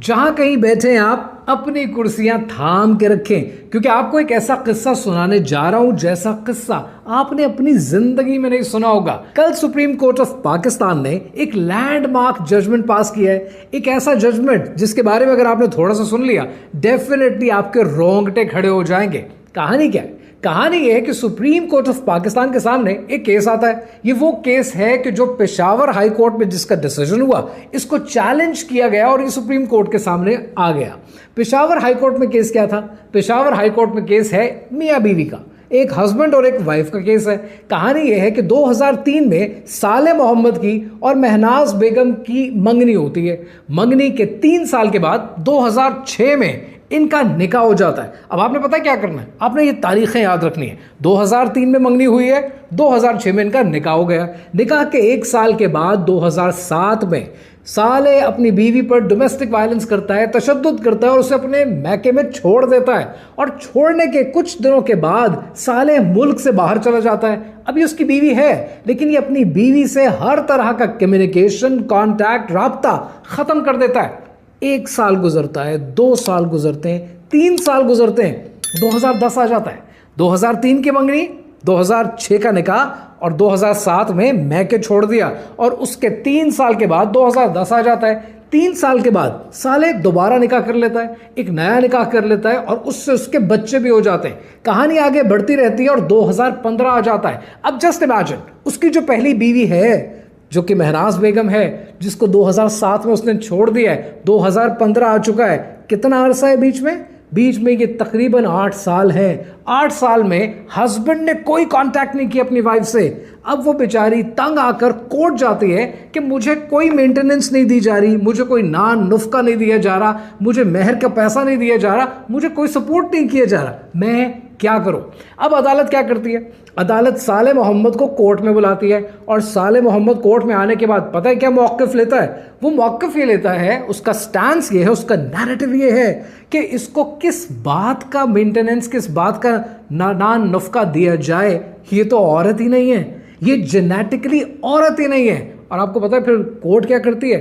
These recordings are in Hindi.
जहां कहीं बैठे आप अपनी कुर्सियां थाम के रखें, क्योंकि आपको एक ऐसा किस्सा सुनाने जा रहा हूं जैसा किस्सा आपने अपनी जिंदगी में नहीं सुना होगा। कल सुप्रीम कोर्ट ऑफ पाकिस्तान ने एक लैंडमार्क जजमेंट पास किया है। एक ऐसा जजमेंट जिसके बारे में अगर आपने थोड़ा सा सुन लिया, डेफिनेटली आपके रोंगटे खड़े हो जाएंगे। कहानी क्या है? कहानी यह है कि सुप्रीम कोर्ट ऑफ पाकिस्तान के सामने एक केस आता है। ये वो केस है कि जो पेशावर हाई कोर्ट में जिसका डिसीजन हुआ, इसको चैलेंज किया गया और ये सुप्रीम कोर्ट के सामने आ गया। पेशावर हाई कोर्ट में केस क्या था? पेशावर हाई कोर्ट में केस है मियां बीवी का, एक हस्बैंड और एक वाइफ का केस है। कहानी यह है कि 2003 में साले मोहम्मद की और महनाज बेगम की मंगनी होती है। मंगनी के 3 साल के बाद 2006 में इनका निकाह हो जाता है। अब आपने पता क्या करना है? आपने ये तारीखें याद रखनी है। 2003 में मंगनी हुई है, 2006 में इनका निकाह हो गया। निकाह के 1 साल के बाद 2007 में साले अपनी बीवी पर डोमेस्टिक वायलेंस करता है, तशद्दुद करता है और उसे अपने मैके में छोड़ देता है। और छोड़ने के कुछ दिनों के बाद साले मुल्क से बाहर चला जाता है। अभी उसकी बीवी है, लेकिन ये अपनी बीवी से हर तरह का कम्युनिकेशन, कॉन्टैक्ट, राब्ता खत्म कर देता है। 1 साल गुजरता है, 2 साल गुजरते हैं, 3 साल गुजरते हैं, 2010 आ जाता है। 2003 की मंगनी, 2006 का निकाह और 2007 में मैके छोड़ दिया। और उसके 3 साल के बाद 2010 आ जाता है। 3 साल के बाद साले दोबारा निकाह कर लेता है, एक नया निकाह कर लेता है और उससे उसके बच्चे भी हो जाते हैं। कहानी आगे बढ़ती रहती है और 2015 आ जाता है। अब जस्ट इमेजिन, उसकी जो पहली बीवी है जो कि महनाज बेगम है, जिसको 2007 में उसने छोड़ दिया है, 2015 आ चुका है। कितना अरसा है बीच में? बीच में ये तकरीबन 8 साल है। 8 साल में हस्बैंड ने कोई कांटेक्ट नहीं किया अपनी वाइफ से। अब वो बेचारी तंग आकर कोर्ट जाती है कि मुझे कोई मेंटेनेंस नहीं दी जा रही, मुझे कोई नान नुफ्का नहीं दिया जा रहा, मुझे मेहर का पैसा नहीं दिया जा रहा, मुझे कोई सपोर्ट नहीं किया जा रहा, मैं क्या करूं? अब अदालत क्या करती है? अदालत साले मोहम्मद को कोर्ट में बुलाती है और साले मोहम्मद कोर्ट में आने के बाद पता है क्या मौक़िफ़ लेता है? वो मौक़िफ़ ये लेता है, उसका स्टैंस ये है, उसका नैरेटिव ये है कि इसको किस बात का मेंटेनेंस, किस बात का नान नुफ्का दिया जाए। ये तो औरत ही नहीं है, ये जेनेटिकली औरत ही नहीं है। और आपको पता है फिर कोर्ट क्या करती है?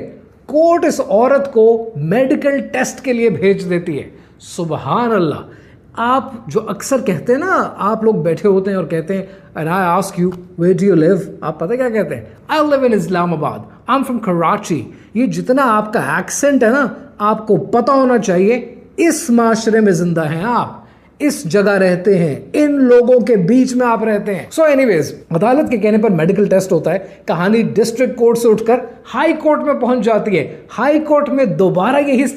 कोर्ट इस औरत को मेडिकल टेस्ट के लिए भेज देती है। सुबहान अल्लाह। आप जो अक्सर कहते हैं ना, आप लोग बैठे होते हैं और कहते हैं and I ask you where do you live, आप पता क्या कहते हैं? I live in Islamabad, I am from Karachi. ये जितना आपका एक्सेंट है ना, आपको पता होना चाहिए इस माशरे में जिंदा हैं आप, इस जगह रहते हैं, इन लोगों के बीच में आप रहते हैं। सो एनीवेज, अदालत के कहने पर मेडिकल टेस्ट होता है। कहानी डिस्ट्रिक्ट कोर्ट से उठकर हाई कोर्ट में पहुंच जाती है। हाई कोर्ट में दोबारा यही